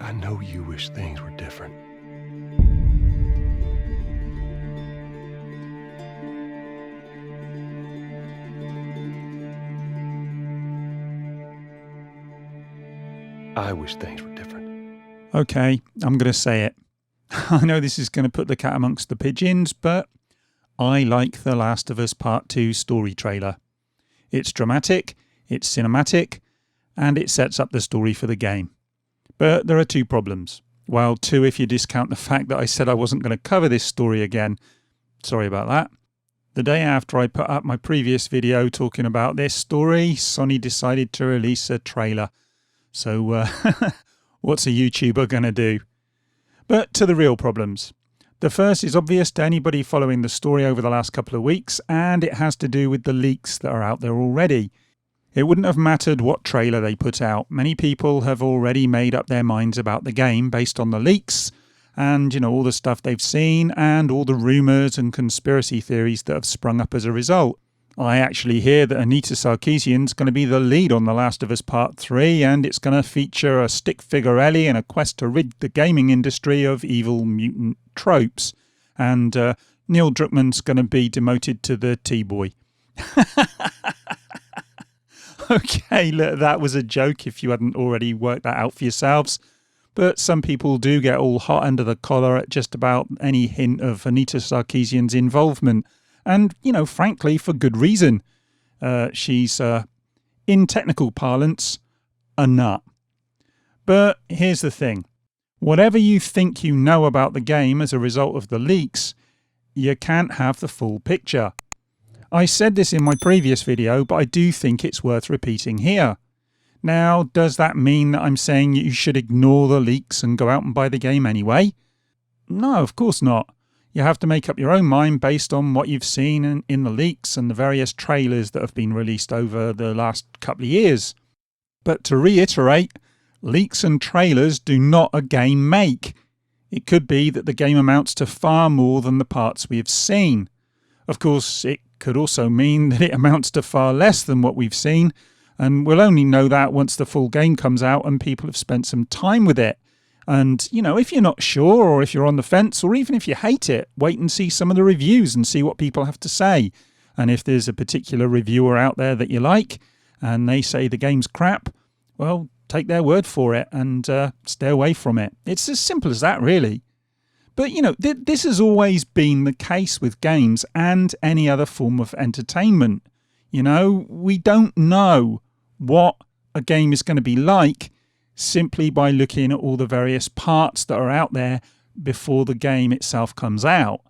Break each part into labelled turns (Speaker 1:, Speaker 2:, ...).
Speaker 1: I know you wish things were different. I wish things were different.
Speaker 2: Okay, I'm going to say it. I know this is going to put the cat amongst the pigeons, but I like The Last of Us Part 2 story trailer. It's dramatic, it's cinematic, and it sets up the story for the game. But there are two problems. Well, two if you discount the fact that I said I wasn't going to cover this story again. Sorry about that. The day after I put up my previous video talking about this story, Sony decided to release a trailer. So what's a YouTuber going to do? But to the real problems. The first is obvious to anybody following the story over the last couple of weeks, and it has to do with the leaks that are out there already. It wouldn't have mattered what trailer they put out. Many people have already made up their minds about the game based on the leaks and, all the stuff they've seen and all the rumours and conspiracy theories that have sprung up as a result. I actually hear that Anita Sarkeesian's going to be the lead on The Last of Us Part 3, and it's going to feature a stick figure Ellie and a quest to rid the gaming industry of evil mutant tropes. And Neil Druckmann's going to be demoted to the T-boy. Okay, look, that was a joke if you hadn't already worked that out for yourselves. But some people do get all hot under the collar at just about any hint of Anita Sarkeesian's involvement. And, frankly, for good reason. She's, in technical parlance, a nut. But here's the thing. Whatever you think you know about the game as a result of the leaks, you can't have the full picture. I said this in my previous video, but I do think it's worth repeating here. Now, does that mean that I'm saying you should ignore the leaks and go out and buy the game anyway? No, of course not. You have to make up your own mind based on what you've seen in the leaks and the various trailers that have been released over the last couple of years. But to reiterate, leaks and trailers do not a game make. It could be that the game amounts to far more than the parts we have seen. Of course, it could also mean that it amounts to far less than what we've seen, and we'll only know that once the full game comes out and people have spent some time with it. And, if you're not sure, or if you're on the fence, or even if you hate it, wait and see some of the reviews and see what people have to say. And if there's a particular reviewer out there that you like, and they say the game's crap, well, take their word for it and stay away from it. It's as simple as that, really. But, this has always been the case with games and any other form of entertainment. We don't know what a game is going to be like simply by looking at all the various parts that are out there before the game itself comes out.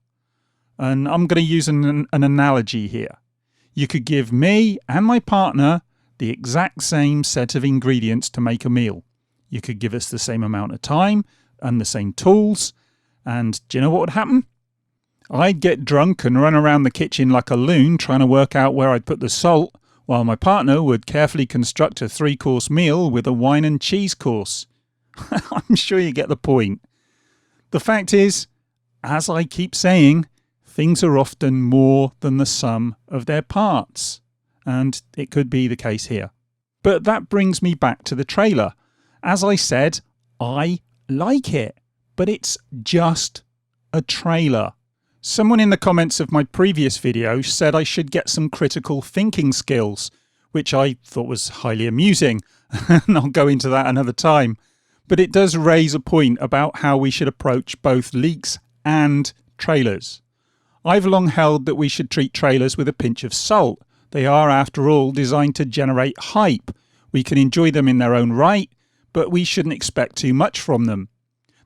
Speaker 2: And I'm going to use an analogy here. You could give me and my partner the exact same set of ingredients to make a meal. You could give us the same amount of time and the same tools, and do you know what would happen? I'd get drunk and run around the kitchen like a loon trying to work out where I'd put the salt, while my partner would carefully construct a 3-course meal with a wine and cheese course. I'm sure you get the point. The fact is, as I keep saying, things are often more than the sum of their parts. And it could be the case here. But that brings me back to the trailer. As I said, I like it, but it's just a trailer. Someone in the comments of my previous video said I should get some critical thinking skills, which I thought was highly amusing, and I'll go into that another time. But it does raise a point about how we should approach both leaks and trailers. I've long held that we should treat trailers with a pinch of salt. They are, after all, designed to generate hype. We can enjoy them in their own right, but we shouldn't expect too much from them.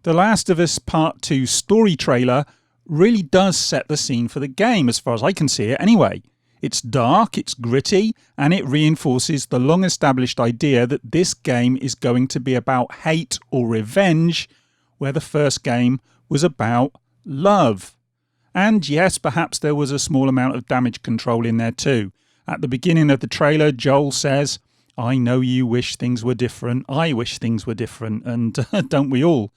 Speaker 2: The Last of Us Part 2 story trailer really does set the scene for the game, as far as I can see it anyway. It's dark, it's gritty, and it reinforces the long-established idea that this game is going to be about hate or revenge, where the first game was about love. And yes, perhaps there was a small amount of damage control in there too. At the beginning of the trailer, Joel says, "I know you wish things were different, I wish things were different," and don't we all?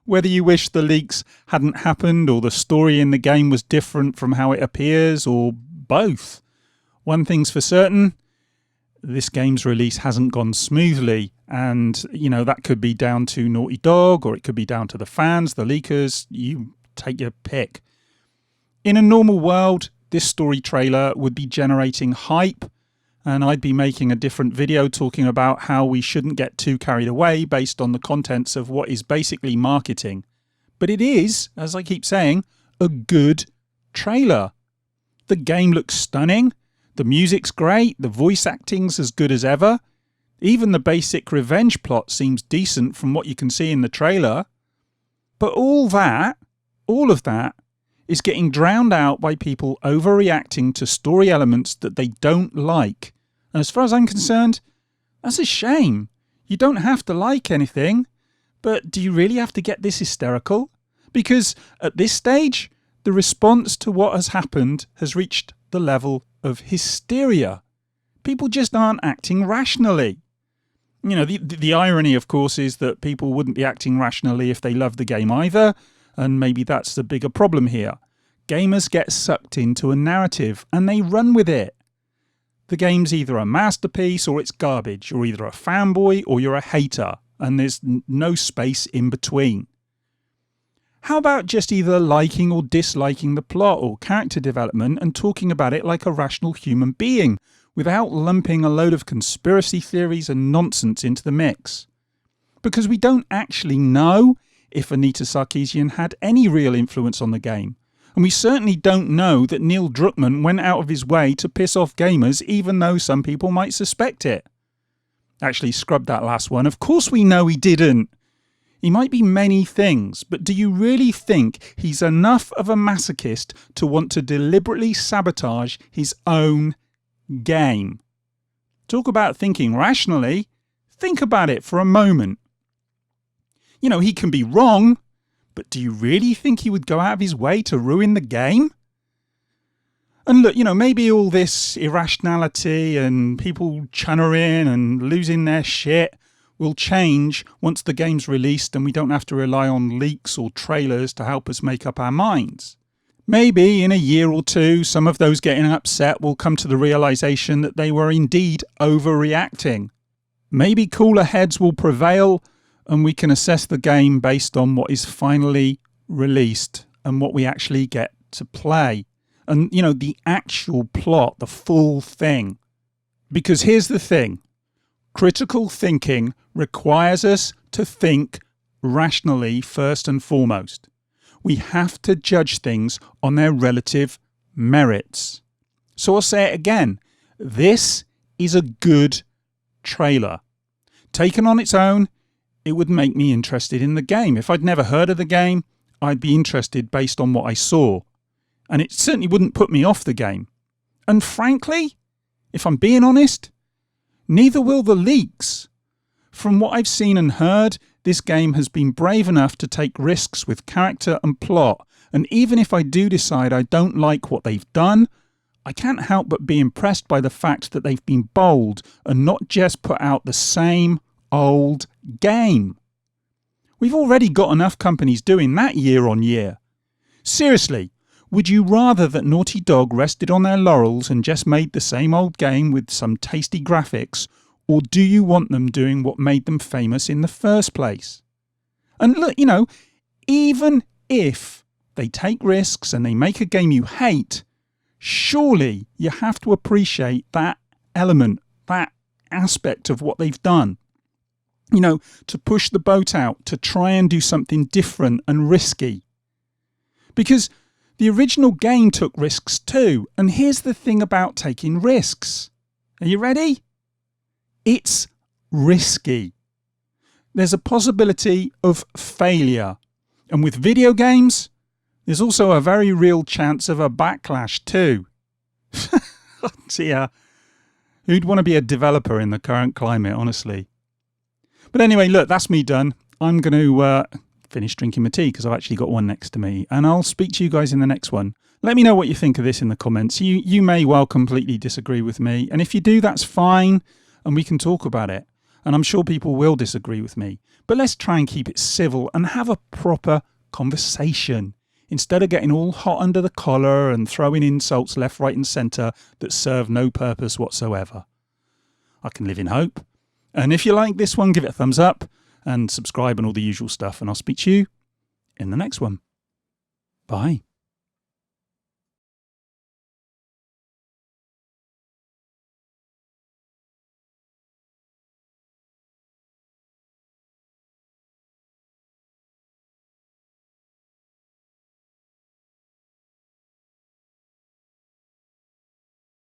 Speaker 2: Whether you wish the leaks hadn't happened or the story in the game was different from how it appears, or both. One thing's for certain, this game's release hasn't gone smoothly. And, you know, that could be down to Naughty Dog, or it could be down to the fans, the leakers. You take your pick. In a normal world, this story trailer would be generating hype, and I'd be making a different video talking about how we shouldn't get too carried away based on the contents of what is basically marketing. But it is, as I keep saying, a good trailer. The game looks stunning, the music's great, the voice acting's as good as ever. Even the basic revenge plot seems decent from what you can see in the trailer. But all of that, is getting drowned out by people overreacting to story elements that they don't like. And as far as I'm concerned, that's a shame. You don't have to like anything, but do you really have to get this hysterical? Because at this stage, the response to what has happened has reached the level of hysteria. People just aren't acting rationally. You know, the irony, of course, is that people wouldn't be acting rationally if they loved the game either, and maybe that's the bigger problem here. Gamers get sucked into a narrative and they run with it. The game's either a masterpiece or it's garbage. You're either a fanboy or you're a hater, and there's no space in between. How about just either liking or disliking the plot or character development and talking about it like a rational human being, without lumping a load of conspiracy theories and nonsense into the mix? Because we don't actually know if Anita Sarkeesian had any real influence on the game. And we certainly don't know that Neil Druckmann went out of his way to piss off gamers, even though some people might suspect it. Actually, scrub that last one. Of course we know he didn't. He might be many things, but do you really think he's enough of a masochist to want to deliberately sabotage his own game? Talk about thinking rationally. Think about it for a moment. You know, he can be wrong, but do you really think he would go out of his way to ruin the game? And look, you know, maybe all this irrationality and people chunnering and losing their shit will change once the game's released and we don't have to rely on leaks or trailers to help us make up our minds. Maybe in a year or two, some of those getting upset will come to the realization that they were indeed overreacting. Maybe cooler heads will prevail and we can assess the game based on what is finally released and what we actually get to play. And, you know, the actual plot, the full thing. Because here's the thing. Critical thinking requires us to think rationally first and foremost. We have to judge things on their relative merits. So I'll say it again. This is a good trailer. Taken on its own, it would make me interested in the game. If I'd never heard of the game, I'd be interested based on what I saw. And it certainly wouldn't put me off the game. And frankly, if I'm being honest, neither will the leaks. From what I've seen and heard, this game has been brave enough to take risks with character and plot. And even if I do decide I don't like what they've done, I can't help but be impressed by the fact that they've been bold and not just put out the same old game. We've already got enough companies doing that year on year. Seriously, would you rather that Naughty Dog rested on their laurels and just made the same old game with some tasty graphics, or do you want them doing what made them famous in the first place? And look, you know, even if they take risks and they make a game you hate, surely you have to appreciate that element, that aspect of what they've done. You know, to push the boat out, to try and do something different and risky. Because the original game took risks too. And here's the thing about taking risks. Are you ready? It's risky. There's a possibility of failure. And with video games, there's also a very real chance of a backlash too. Oh dear. Who'd want to be a developer in the current climate, honestly? But anyway, look, that's me done. I'm going to finish drinking my tea because I've actually got one next to me. And I'll speak to you guys in the next one. Let me know what you think of this in the comments. You may well completely disagree with me. And if you do, that's fine. And we can talk about it. And I'm sure people will disagree with me. But let's try and keep it civil and have a proper conversation, instead of getting all hot under the collar and throwing insults left, right and centre that serve no purpose whatsoever. I can live in hope. And if you like this one, give it a thumbs up and subscribe and all the usual stuff. And I'll speak to you in the next one. Bye.